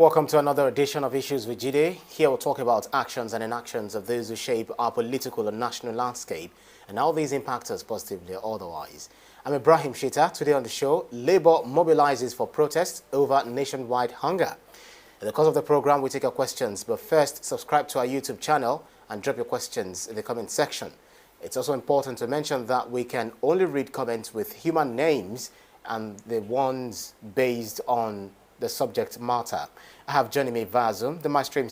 Welcome to another edition of Issues with JIDE. Here we'll talk about actions and inactions of those who shape our political and national landscape and how these impact us positively or otherwise. I'm Ibrahim Shita. Today on the show, Labour mobilizes for protests over nationwide hunger. In the course of the program, we take your questions, but first, subscribe to our YouTube channel and drop your questions in the comment section. It's also important to mention that we can only read comments with human names and the ones based on the subject matter. I have joining me via Zoom, the mainstream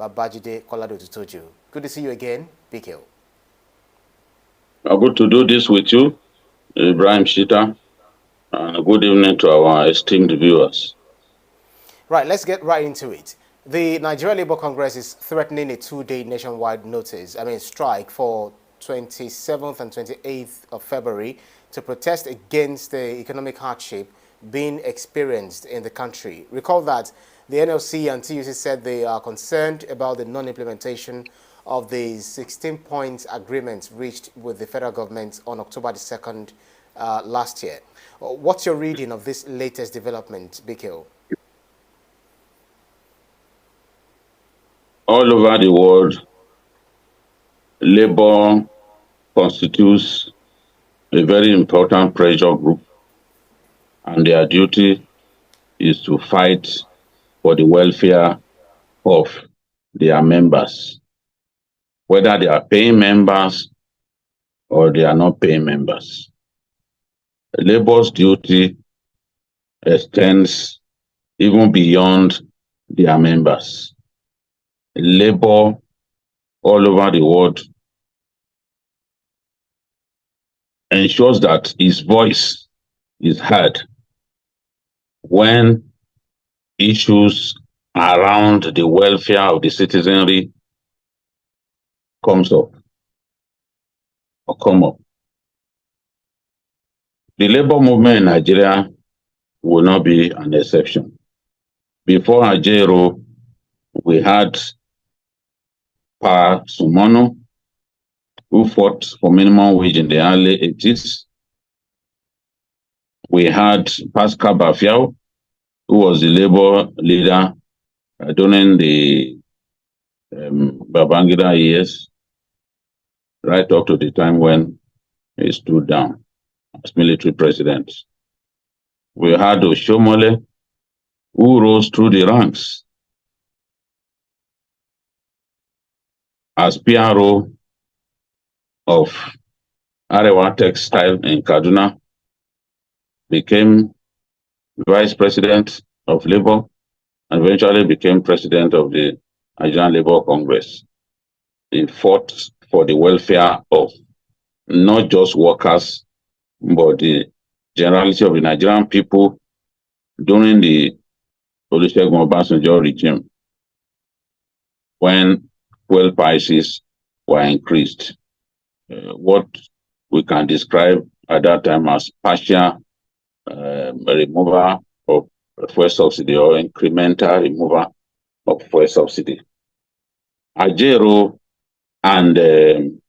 Babajide Kolado Tutoju. Good to see you again, BK. Good to do this with you, Ibrahim Shita, and good evening to our esteemed viewers. Right, let's get right into it. The Nigeria Labour Congress is threatening a two-day nationwide strike for 27th and 28th of February to protest against the economic hardship being experienced in the country. Recall that the NLC and TVC said they are concerned about the non-implementation of the 16-point agreement reached with the federal government on October the 2nd last year. What's your reading of this latest development, BKO? All over the world, labor constitutes a very important pressure group, and their duty is to fight for the welfare of their members, whether they are paying members or they are not paying members. Labor's duty extends even beyond their members. Labor all over the world ensures that his voice is heard when issues around the welfare of the citizenry come up. The labor movement in Nigeria will not be an exception. Before Ajero, we had Pa Sumono, who fought for minimum wage in the early 80s. We had Pascal Bafiao, who was the labor leader during the Babangida years, right up to the time when he stood down as military president. We had Oshomole, who rose through the ranks as PRO of Arewa Textile in Kaduna, became vice president of Labour, and eventually became president of the Nigerian Labour Congress. He fought for the welfare of not just workers, but the generality of the Nigerian people during the Olusegun Obasanjo regime, when fuel prices were increased. What we can describe at that time as partial removal of fuel subsidy or incremental removal of fuel subsidy. Ajero and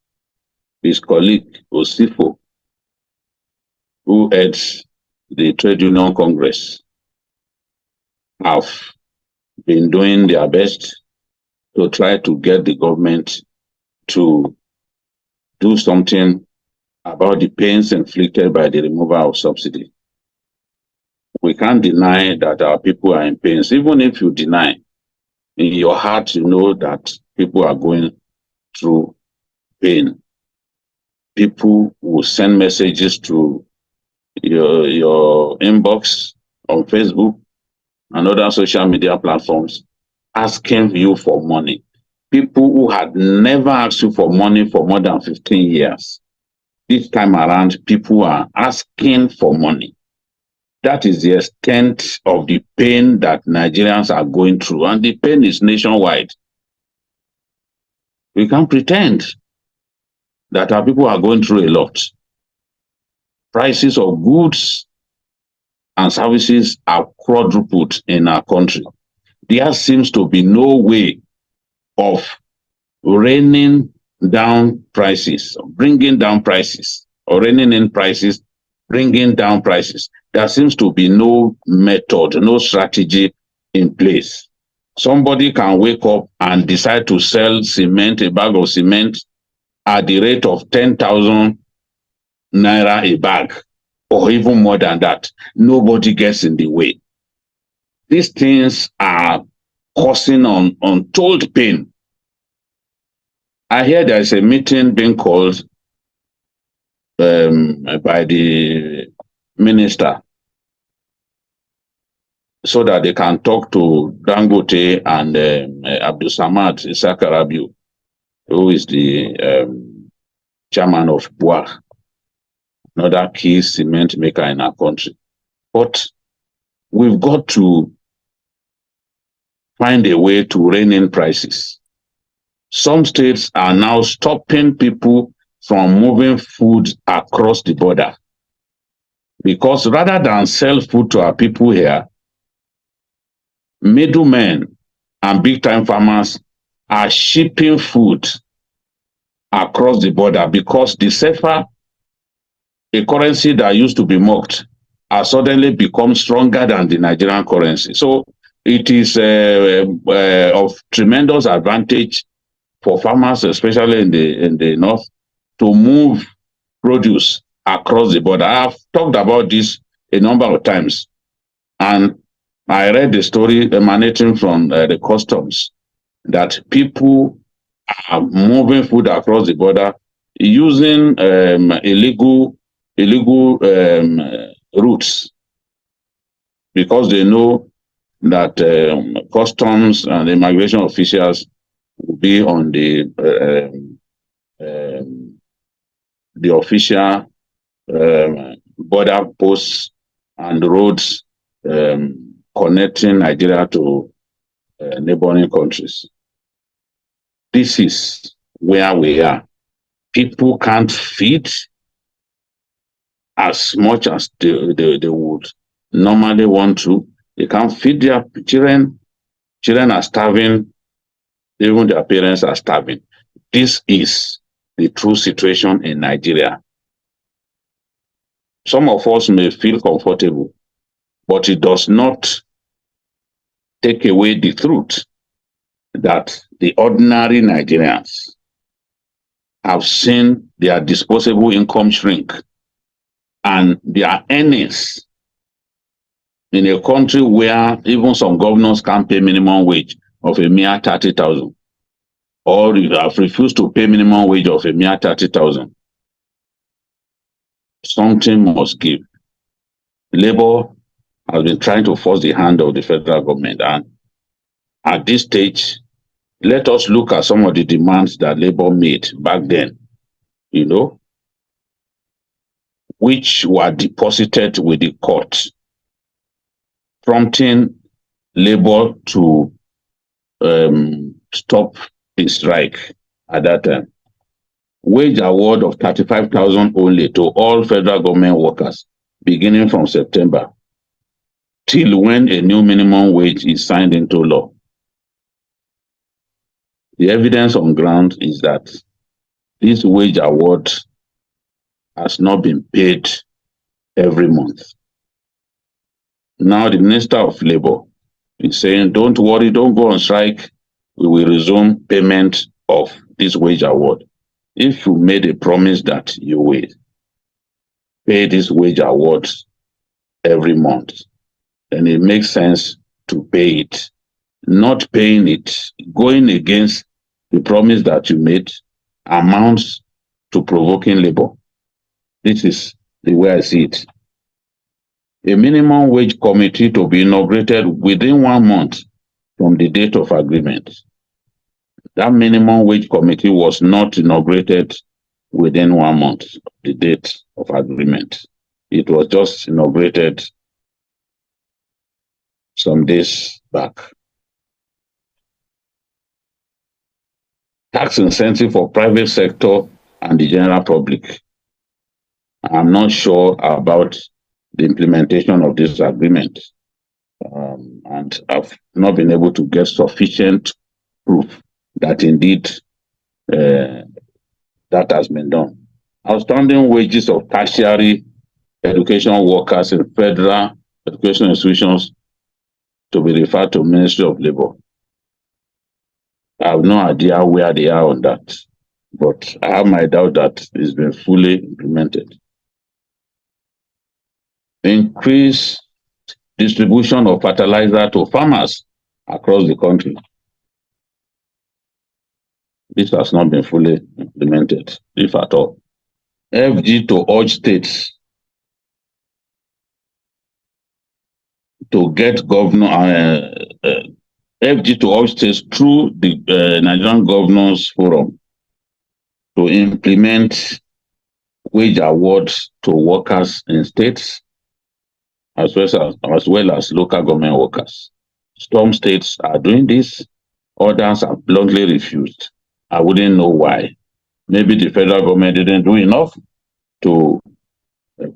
his colleague Osifo, who heads the Trade Union Congress, have been doing their best to try to get the government to do something about the pains inflicted by the removal of subsidy. We can't deny that our people are in pains. Even if you deny, in your heart you know that people are going through pain. People will send messages to your inbox on Facebook and other social media platforms asking you for money. People who had never asked you for money for more than 15 years. This time around, people are asking for money. That is the extent of the pain that Nigerians are going through, and the pain is nationwide. We can't pretend that our people are going through a lot. Prices of goods and services are quadrupled in our country. There seems to be no way of reining down prices, bringing down prices, or reining in prices, bringing down prices. There seems to be no method, no strategy in place. Somebody can wake up and decide to sell cement, a bag of cement, at the rate of 10,000 naira a bag, or even more than that. Nobody gets in the way. These things are causing untold pain. I hear there is a meeting being called by the minister so that they can talk to Dangote and Abdul Samad Isaka Rabiu, who is the chairman of BUA, another key cement maker in our country. But we've got to find a way to rein in prices. Some states are now stopping people from moving food across the border, because rather than sell food to our people here, middlemen and big-time farmers are shipping food across the border, because the CFA, a currency that used to be mocked, has suddenly become stronger than the Nigerian currency. So it is of tremendous advantage for farmers, especially in the north, to move produce across the border. I've talked about this a number of times, and I read the story emanating from the customs that people are moving food across the border using illegal routes, because they know that customs and immigration officials will be on the official border posts and roads connecting Nigeria to neighboring countries. This is where we are. People can't feed as much as they would normally want to. They can't feed their children. Children are starving. Even their parents are starving. This is the true situation in Nigeria. Some of us may feel comfortable, but it does not take away the truth that the ordinary Nigerians have seen their disposable income shrink, and their earnings in a country where even some governors can't pay minimum wage of a mere 30,000, or you have refused to pay minimum wage of a mere 30,000. Something must give. Labour has been trying to force the hand of the federal government, and at this stage, let us look at some of the demands that Labour made back then, which were deposited with the court, prompting Labour to stop the strike at that time. Wage award of 35,000 only to all federal government workers beginning from September till when a new minimum wage is signed into law. The evidence on ground is that this wage award has not been paid every month. Now the Minister of Labour is saying, don't worry, don't go on strike. We will resume payment of this wage award. If you made a promise that you will pay this wage award every month, then it makes sense to pay it. Not paying it, going against the promise that you made, amounts to provoking labor. This is the way I see it. A minimum wage committee to be inaugurated within 1 month from the date of agreement. That minimum wage committee was not inaugurated within 1 month of the date of agreement. It was just inaugurated some days back. Tax incentive for private sector and the general public. I'm not sure about the implementation of this agreement, and I've not been able to get sufficient proof that indeed that has been done. Outstanding wages of tertiary education workers in federal education institutions to be referred to Ministry of Labour. I have no idea where they are on that, but I have my doubt that it's been fully implemented. Increase distribution of fertilizer to farmers across the country. This has not been fully implemented, if at all. FG to urge states to get FG to urge states through the Nigerian Governors Forum to implement wage awards to workers in states as well as local government workers. Some states are doing this, others have bluntly refused. I wouldn't know why. Maybe the federal government didn't do enough to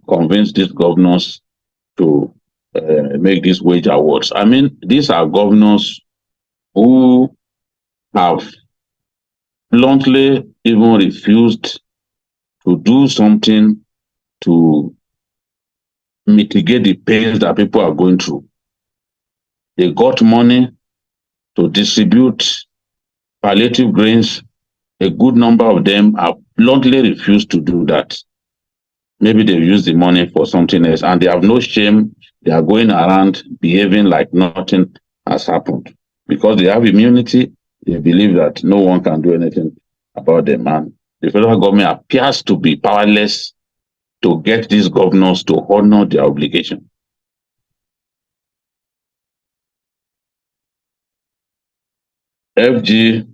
convince these governors to make these wage awards. I mean, these are governors who have bluntly even refused to do something to mitigate the pains that people are going through. They got money to distribute palliative grains. A good number of them have bluntly refused to do that. Maybe they've used the money for something else and they have no shame. They are going around behaving like nothing has happened. Because they have immunity, they believe that no one can do anything about them. And the federal government appears to be powerless to get these governors to honor their obligation. FG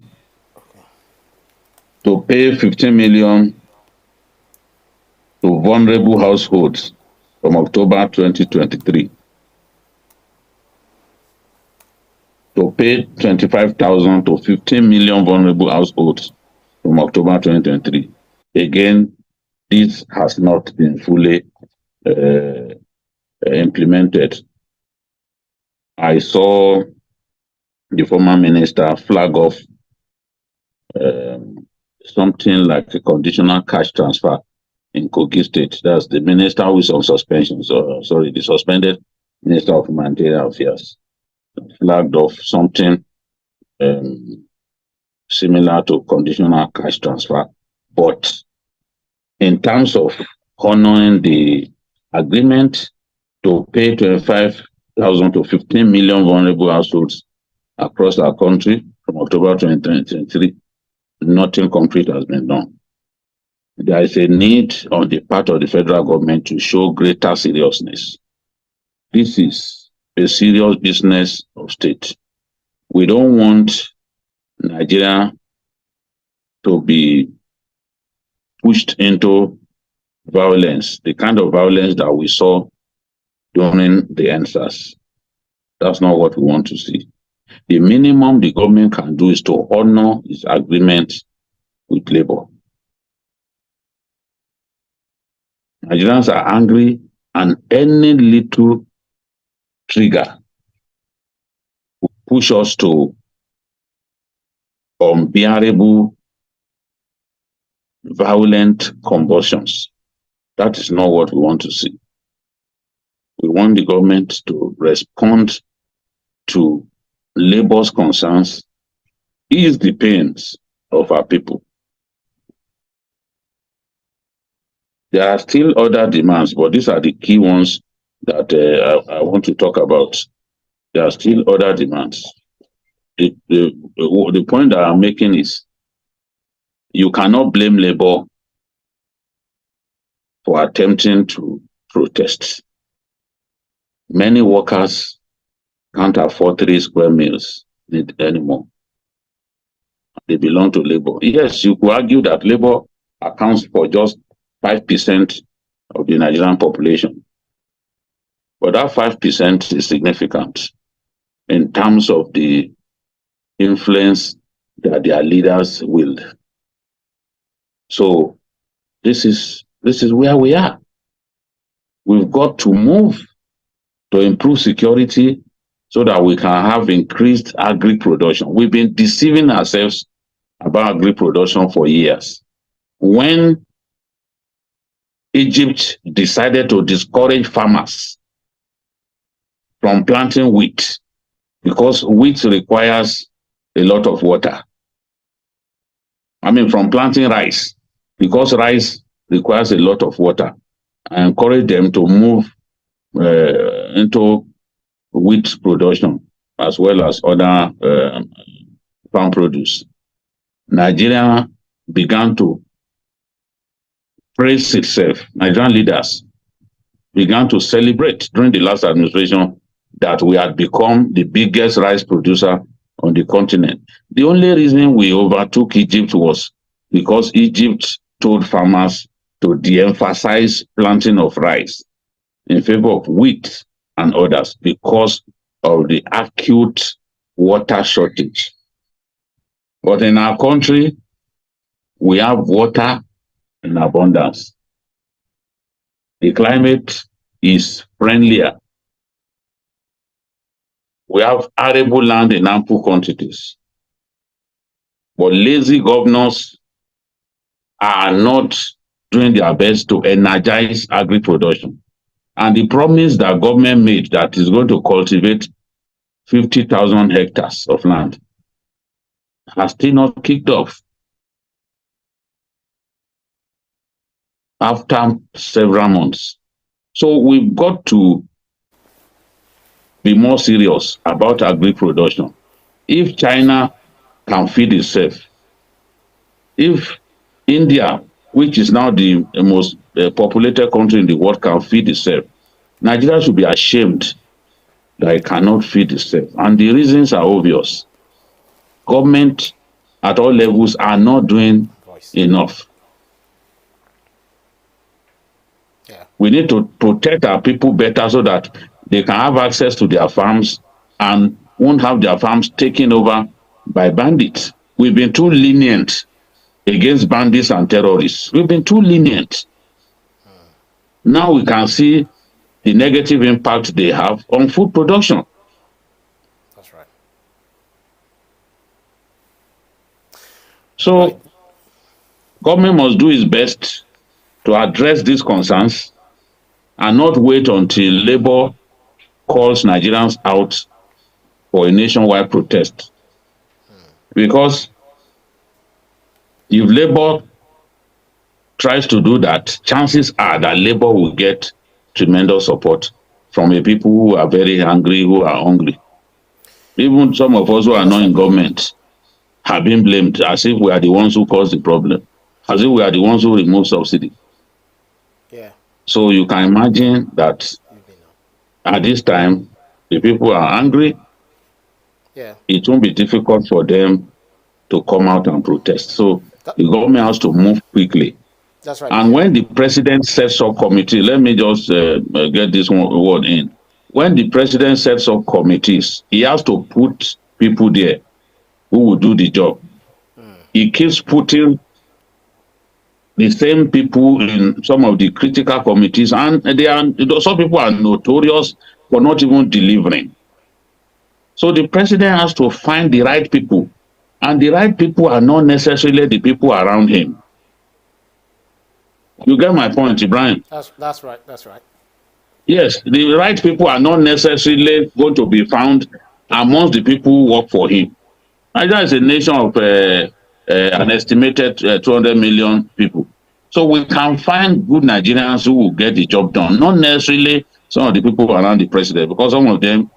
to pay 15 million to vulnerable households from October 2023. To pay 25,000 to 15 million vulnerable households from October 2023. Again, this has not been fully implemented. I saw the former minister flag off something like a conditional cash transfer in Kogi State. That's the minister who is on suspension. So, sorry, the suspended Minister of Humanitarian Affairs flagged off something similar to conditional cash transfer. But in terms of honoring the agreement to pay 25,000 to 15 million vulnerable households across our country from October 2023, nothing concrete has been done. There is a need on the part of the federal government to show greater seriousness. This is a serious business of state. We don't want Nigeria to be pushed into violence, the kind of violence that we saw during the EndSARS. That's not what we want to see. The minimum the government can do is to honor its agreement with labor. Nigerians are angry, and any little trigger will push us to unbearable, violent convulsions. That is not what we want to see. We want the government to respond to labor's concerns, ease the pains of our people. There are still other demands, but these are the key ones that I want to talk about. There are still other demands. The point that I'm making is you cannot blame labor for attempting to protest. Many workers can't afford 3 square meals anymore. They belong to labor. Yes, you could argue that labor accounts for just 5% of the Nigerian population. But that 5% is significant in terms of the influence that their leaders wield. So this is where we are. We've got to move to improve security so that we can have increased agri production. We've been deceiving ourselves about agri production for years. When Egypt decided to discourage farmers from planting wheat, because wheat requires a lot of water. I mean, from planting rice, because rice requires a lot of water. I encourage them to move into wheat production as well as other farm produce. Nigeria began to praise itself. Nigerian leaders began to celebrate during the last administration that we had become the biggest rice producer on the continent. The only reason we overtook Egypt was because Egypt told farmers to de-emphasize planting of rice in favor of wheat and others because of the acute water shortage. But in our country, we have water in abundance. The climate is friendlier. We have arable land in ample quantities. But lazy governors are not doing their best to energize agri-production. And the promise that government made that is going to cultivate 50,000 hectares of land has still not kicked off. After several months. So we've got to be more serious about agri-production. If China can feed itself, if India, which is now the most populated country in the world, can feed itself, Nigeria should be ashamed that it cannot feed itself. And the reasons are obvious. Government at all levels are not doing enough. Yeah. We need to protect our people better so that they can have access to their farms and won't have their farms taken over by bandits. We've been too lenient against bandits and terrorists. We've been too lenient. Now we can see the negative impact they have on food production. That's right. So government must do its best to address these concerns and not wait until labor calls Nigerians out for a nationwide protest. Because if labor tries to do that, chances are that labor will get tremendous support from a people who are very angry, who are hungry. Even some of us who are not in government have been blamed as if we are the ones who caused the problem, as if we are the ones who remove subsidy. Yeah. So you can imagine that at this time, the people are angry. Yeah. It won't be difficult for them to come out and protest. So the government has to move quickly. That's right. And when the president sets up committee, let me just get this word in. When the president sets up committees, he has to put people there who will do the job. He keeps putting the same people in some of the critical committees, and some people are notorious for not even delivering. So the president has to find the right people, and the right people are not necessarily the people around him. You get my point, Ibrahim? That's right. That's right. Yes, the right people are not necessarily going to be found amongst the people who work for him. Nigeria is a nation of an estimated 200 million people. So we can find good Nigerians who will get the job done, not necessarily some of the people around the president, because some of them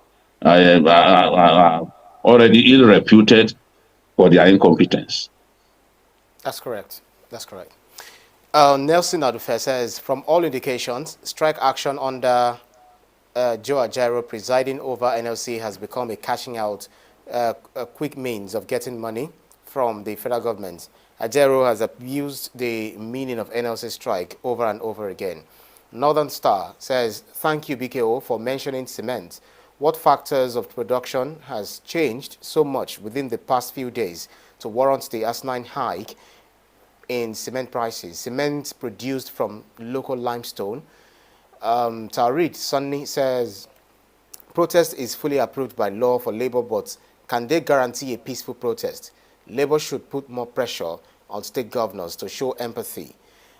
are already ill-reputed for their incompetence. That's correct. That's correct. Nelson Adufe says, from all indications, strike action under Joe Ajaero presiding over NLC has become a cashing out, a quick means of getting money from the federal government. Ajaero has abused the meaning of NLC strike over and over again. Northern Star says, thank you, BKO, for mentioning cement. What factors of production has changed so much within the past few days to warrant the asinine hike in cement prices? Cement produced from local limestone. Taurid Sunny says, protest is fully approved by law for Labour, but can they guarantee a peaceful protest? Labour should put more pressure on state governors to show empathy.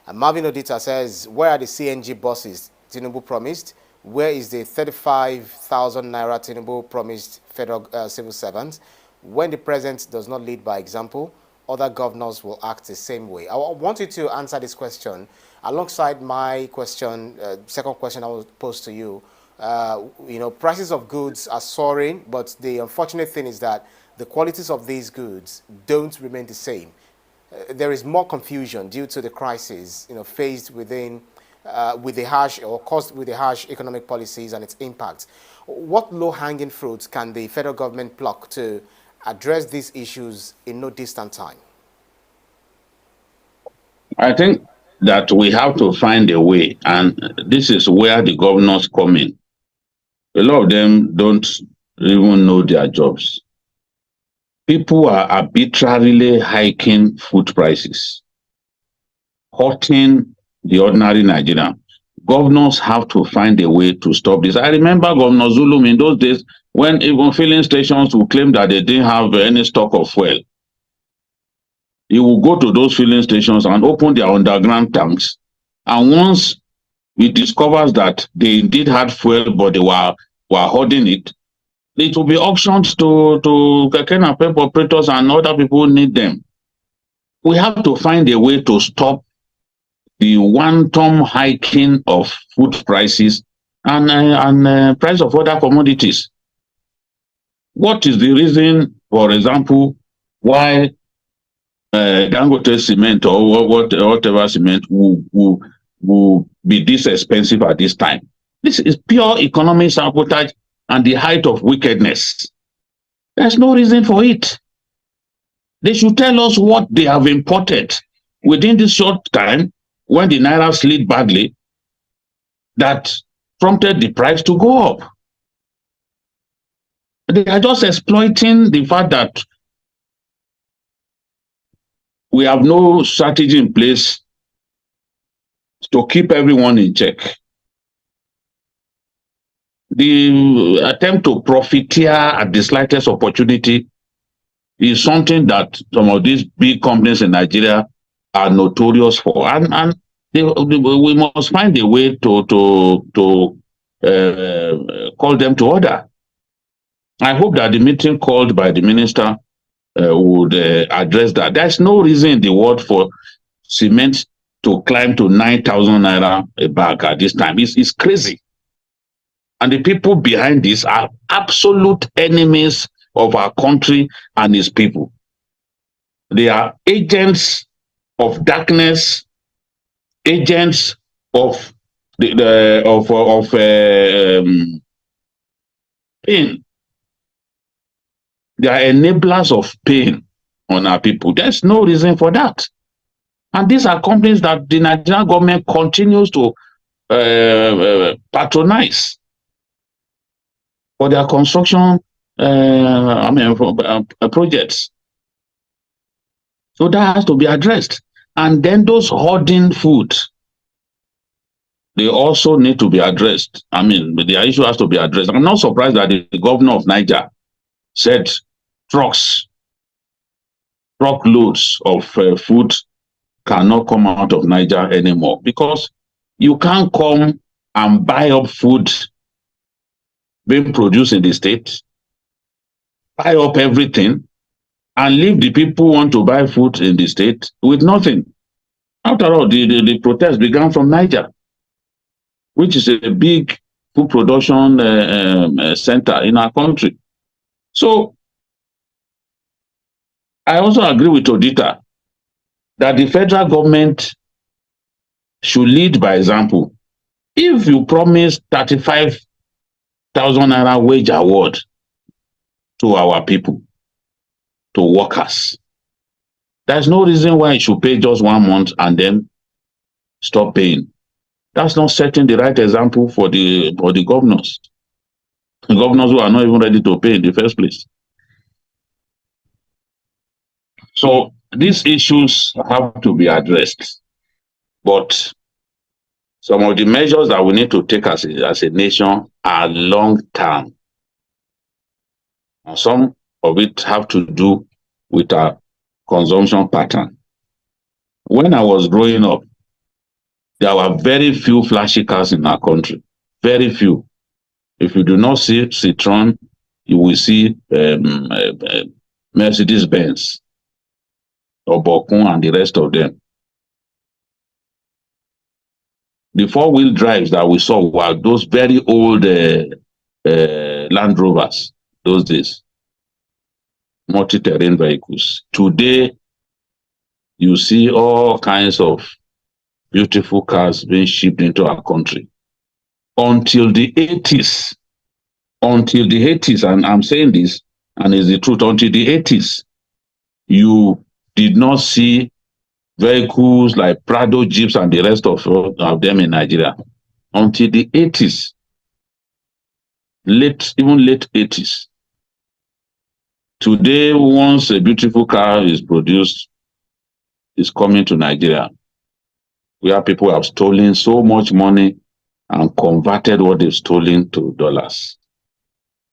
And Marvin Odita says, where are the CNG buses Tinubu promised? Where is the 35,000 naira Tinubu promised federal civil servants? When the president does not lead by example, other governors will act the same way. I want you to answer this question alongside my question, second question I will pose to you. Prices of goods are soaring, but the unfortunate thing is that the qualities of these goods don't remain the same. There is more confusion due to the crisis, faced within with the harsh or caused with the harsh economic policies and its impact. What low-hanging fruits can the federal government pluck to address these issues in no distant time? I think that we have to find a way, and this is where the governors come in. A lot of them don't even know their jobs. People are arbitrarily hiking food prices, hurting the ordinary Nigerian. Governors have to find a way to stop this. I remember Governor Zulum in those days when even filling stations would claim that they didn't have any stock of fuel. He will go to those filling stations and open their underground tanks. And once he discovers that they indeed had fuel, but they were hoarding it, it will be auctioned to Keke Napep operators and other people who need them. We have to find a way to stop the one-time hiking of food prices and price of other commodities. What is the reason, for example, why Dangote cement or whatever cement will be this expensive at this time? This is pure economic sabotage and the height of wickedness. There's no reason for it. They should tell us what they have imported within this short time when the naira slid badly that prompted the price to go up. They are just exploiting the fact that we have no strategy in place to keep everyone in check. The attempt to profiteer at the slightest opportunity is something that some of these big companies in Nigeria are notorious for, and we must find a way to call them to order. I hope that the meeting called by the minister would address that. There's no reason in the world for cement to climb to 9,000 naira a bag at this time. It's crazy. And the people behind this are absolute enemies of our country and its people. They are agents of darkness, agents of pain. They are enablers of pain on our people. There's no reason for that. And these are companies that the Nigerian government continues to patronize for their construction projects. So that has to be addressed. And then those hoarding food, they also need to be addressed. The issue has to be addressed. I'm not surprised that the governor of Niger said truckloads of food cannot come out of Niger anymore, because you can't come and buy up food being produced in the state, buy up everything, and leave the people who want to buy food in the state with nothing. After all, the protest began from Niger, which is a big food production center in our country. So I also agree with Odita that the federal government should lead by example. If you promise 35,000 naira wage award to our people, to workers, there's no reason why you should pay just 1 month and then stop paying. That's not setting the right example for the governors. The governors who are not even ready to pay in the first place. So these issues have to be addressed. But some of the measures that we need to take as a nation are long-term. And some of it have to do with our consumption pattern. When I was growing up, there were very few flashy cars in our country. Very few. If you do not see Citroen, you will see Mercedes-Benz or Bokun and the rest of them. The four-wheel drives that we saw were those very old Land Rovers those days, multi-terrain vehicles. Today, you see all kinds of beautiful cars being shipped into our country. Until the 80s, and I'm saying this, and it's the truth, until the 80s, you did not see vehicles like Prado Jeeps and the rest of them in Nigeria. Until the 80s, even late 80s. Today, once a beautiful car is produced, it's coming to Nigeria, where people have stolen so much money and converted what they've stolen to dollars.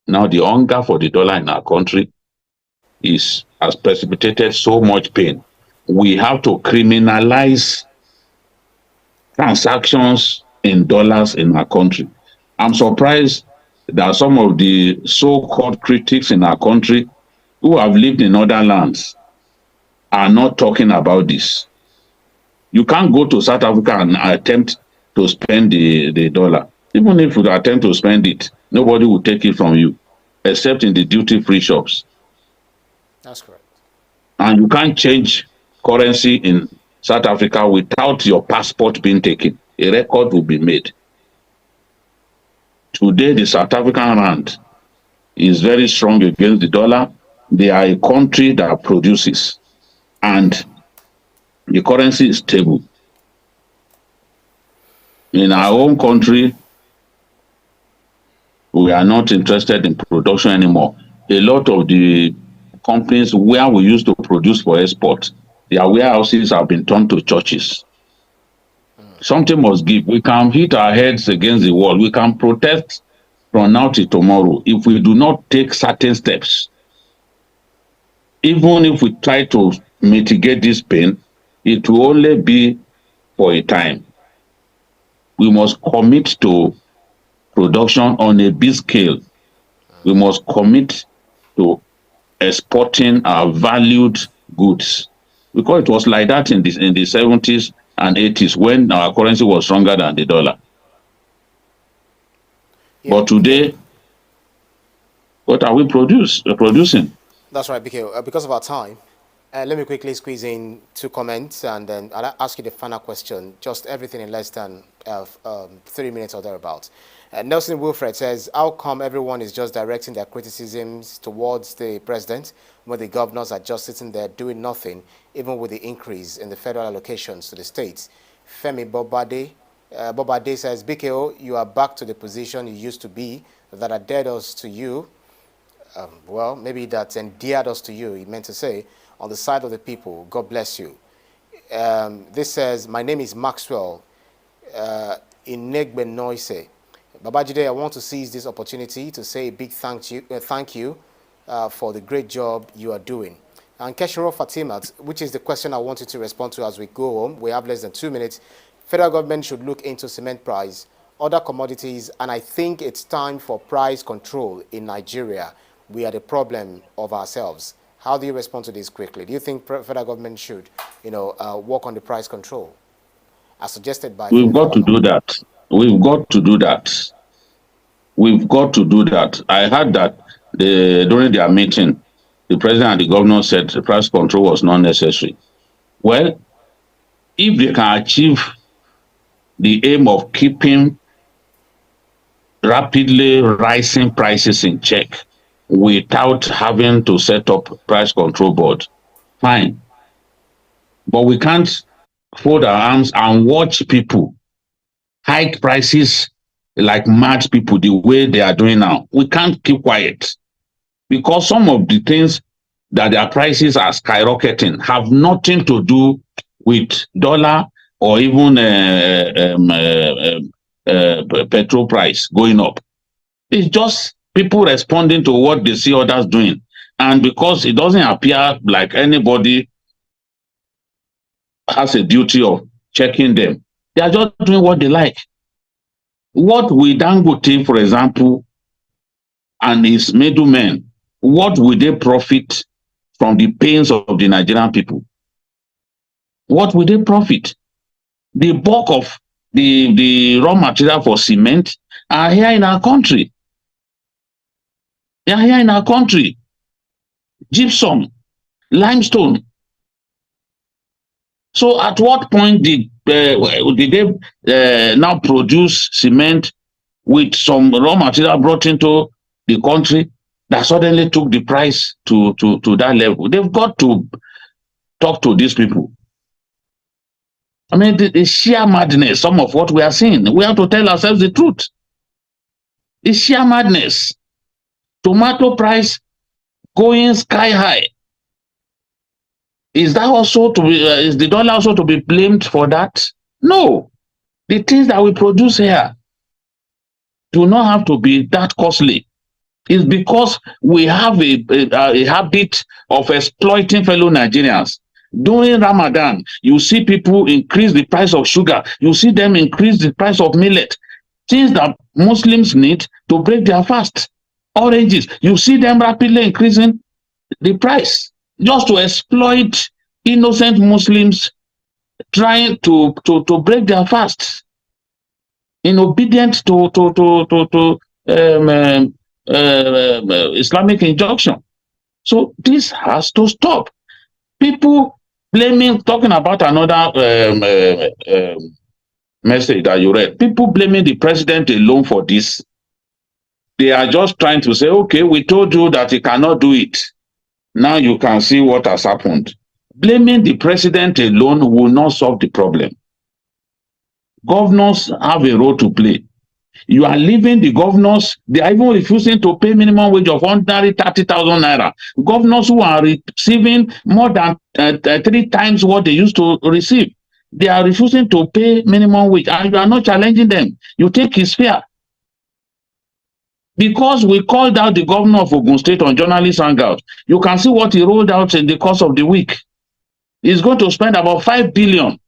Now, the hunger for the dollar in our country has precipitated so much pain. We have to criminalize transactions in dollars in our country. I'm surprised that some of the so-called critics in our country who have lived in other lands are not talking about this. You can't go to South Africa and attempt to spend the dollar. Even if you attempt to spend it, nobody will take it from you, except in the duty-free shops. That's correct. And you can't change currency in South Africa without your passport being taken. A record will be made. Today, the South African rand is very strong against the dollar. They are a country that produces, and the currency is stable. In our own country, we are not interested in production anymore. A lot of the companies where we used to produce for export, their warehouses have been turned to churches. Something must give. We can hit our heads against the wall. We can protest from now till tomorrow. If we do not take certain steps, even if we try to mitigate this pain, it will only be for a time. We must commit to production on a big scale. We must commit to exporting our valued goods, because it was like that in the 70s and 80s when our currency was stronger than the dollar. Yeah. But today, what are we producing? That's right, BK. Because of our time, let me quickly squeeze in 2 comments, and then I'll ask you the final question. Just everything in less than 3 minutes or thereabouts. Nelson Wilfred says, how come everyone is just directing their criticisms towards the president when the governors are just sitting there doing nothing, even with the increase in the federal allocations to the states? Femi Bobade says, BKO, you are back to the position you used to be, that endeared us to you. Well, maybe that endeared us to you, he meant to say, on the side of the people. God bless you. This says, my name is Maxwell Inegbe Noise. Babajide, I want to seize this opportunity to say a big thank you for the great job you are doing. And Keshiro Fatimat, which is the question I wanted to respond to as we go home. We have less than 2 minutes. Federal government should look into cement price, other commodities, and I think it's time for price control in Nigeria. We are the problem of ourselves. How do you respond to this quickly? Do you think federal government should, work on the price control, as suggested by? We've got to do that. We've got to do that. We've got to do that. I heard that during their meeting, the president and the governor said the price control was not necessary. Well, if they can achieve the aim of keeping rapidly rising prices in check without having to set up price control board, fine. But we can't fold our arms and watch people hike prices like mad people the way they are doing now. We can't keep quiet, because some of the things that their prices are skyrocketing have nothing to do with dollar or even petrol price going up. It's just people responding to what they see others doing. And because it doesn't appear like anybody has a duty of checking them, they are just doing what they like. What will Dangote, for example, and his middlemen, what will they profit from the pains of the Nigerian people? What will they profit? The bulk of the raw material for cement are here in our country. They are here in our country. Gypsum, limestone. So at what point did they now produce cement with some raw material brought into the country that suddenly took the price to that level? They've got to talk to these people. I mean, the sheer madness, some of what we are seeing. We have to tell ourselves the truth. It's sheer madness. Tomato price going sky high. Is that also to be? Is the dollar also to be blamed for that? No. The things that we produce here do not have to be that costly. It's because we have a habit of exploiting fellow Nigerians. During Ramadan, you see people increase the price of sugar. You see them increase the price of millet. Things that Muslims need to break their fast. Oranges, you see them rapidly increasing the price just to exploit innocent Muslims trying to break their fast in obedience to Islamic injunction. So this has to stop. People blaming, talking about another message that you read, people blaming the president alone for this. They are just trying to say, okay, we told you that he cannot do it. Now you can see what has happened. Blaming the president alone will not solve the problem. Governors have a role to play. You are leaving the governors, they are even refusing to pay minimum wage of ordinary 30,000 naira. Governors who are receiving more than 3 times what they used to receive, they are refusing to pay minimum wage, and you are not challenging them. You think it's fair. Because we called out the governor of Ogun State on journalist hangout, you can see what he rolled out in the course of the week. He's going to spend about 5 billion.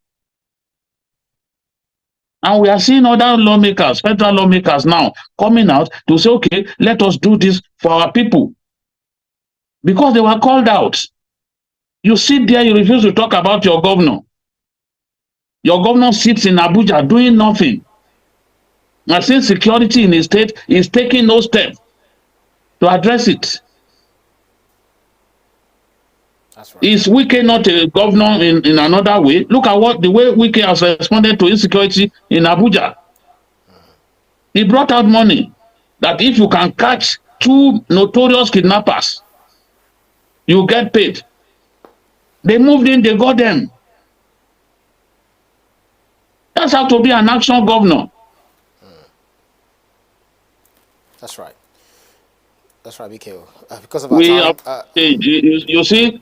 And we are seeing other lawmakers, federal lawmakers now coming out to say, okay, let us do this for our people. Because they were called out. You sit there, you refuse to talk about your governor. Your governor sits in Abuja doing nothing. And since security in his state is taking no steps to address it. That's right. Is Wike not a governor in another way? Look at the way Wike has responded to insecurity in Abuja. He brought out money that if you can catch 2 notorious kidnappers, you get paid. They moved in, they got them. That's how to be an action governor. That's right. That's right, BKO. Because of our time, you see,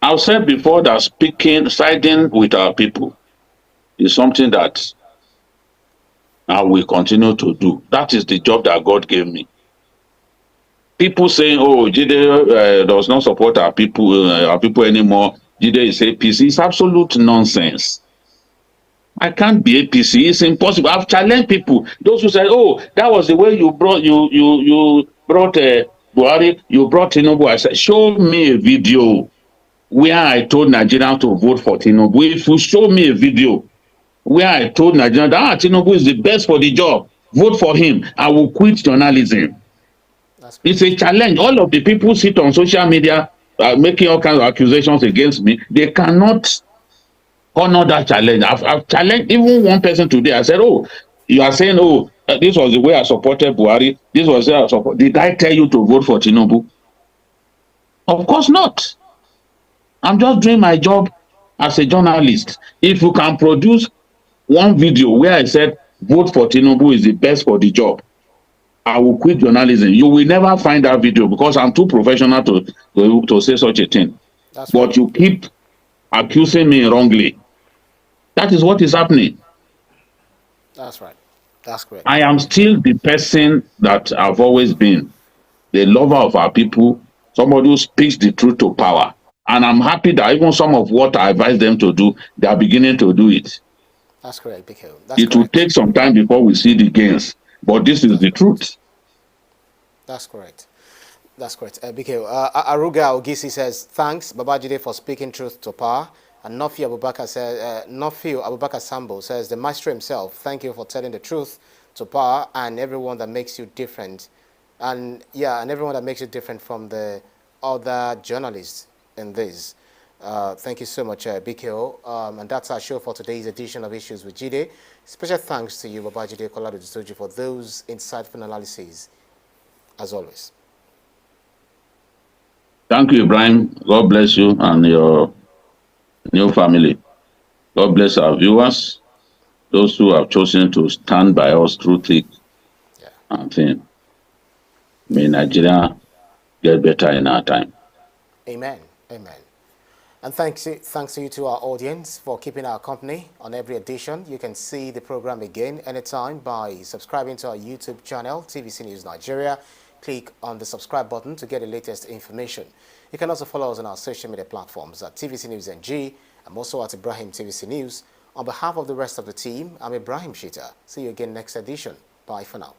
I've said before that siding with our people is something that I will continue to do. That is the job that God gave me. People saying, oh, JIDE does not support our people anymore. JIDE is APC. It's absolute nonsense. I can't be APC. It's impossible. I've challenged people. Those who say, "Oh, that was the way you brought Buhari, you brought Tinubu." I said, "Show me a video where I told Nigerians to vote for Tinubu. If you show me a video where I told Nigerians that Tinubu is the best for the job, vote for him, I will quit journalism." It's a challenge. All of the people sit on social media making all kinds of accusations against me. They cannot honor that challenge. I've challenged even one person today. I said, "Oh, you are saying, oh, this was the way I supported Buhari. This was the way I support." Did I tell you to vote for Tinubu? Of course not. I'm just doing my job as a journalist. If you can produce one video where I said vote for Tinubu is the best for the job, I will quit journalism. You will never find that video because I'm too professional to say such a thing. But you keep accusing me wrongly. That is what is happening. That's right. That's correct. I am still the person that I've always been, the lover of our people, somebody who speaks the truth to power. And I'm happy that even some of what I advise them to do, they are beginning to do it. That's correct, Biko. That's It will correct. take some time before we see the gains, but this is That's the correct. truth. That's correct. That's correct. Biko, Aruga Ogisi says, thanks, Babajide, for speaking truth to power. And Nofio Abubakar Sambo says, the maestro himself, thank you for telling the truth to power and everyone that makes you different. And yeah, and everyone that makes you different from the other journalists in this. Thank you so much, BKO. And that's our show for today's edition of Issues with JIDE. Special thanks to you, Babajide Kolado Disoji, for those insightful analyses, as always. Thank you, Ibrahim. God bless you and your new family. God bless our viewers, those who have chosen to stand by us through thick Yeah. and thin. May Nigeria get better in our time. Amen. Amen. And thanks to you to our audience for keeping our company on every edition. You can see the program again anytime by subscribing to our YouTube channel, TVC News Nigeria. Click on the subscribe button to get the latest information. You can also follow us on our social media platforms at TVC News NG. I'm also at Ibrahim TVC News. On behalf of the rest of the team, I'm Ibrahim Shita. See you again next edition. Bye for now.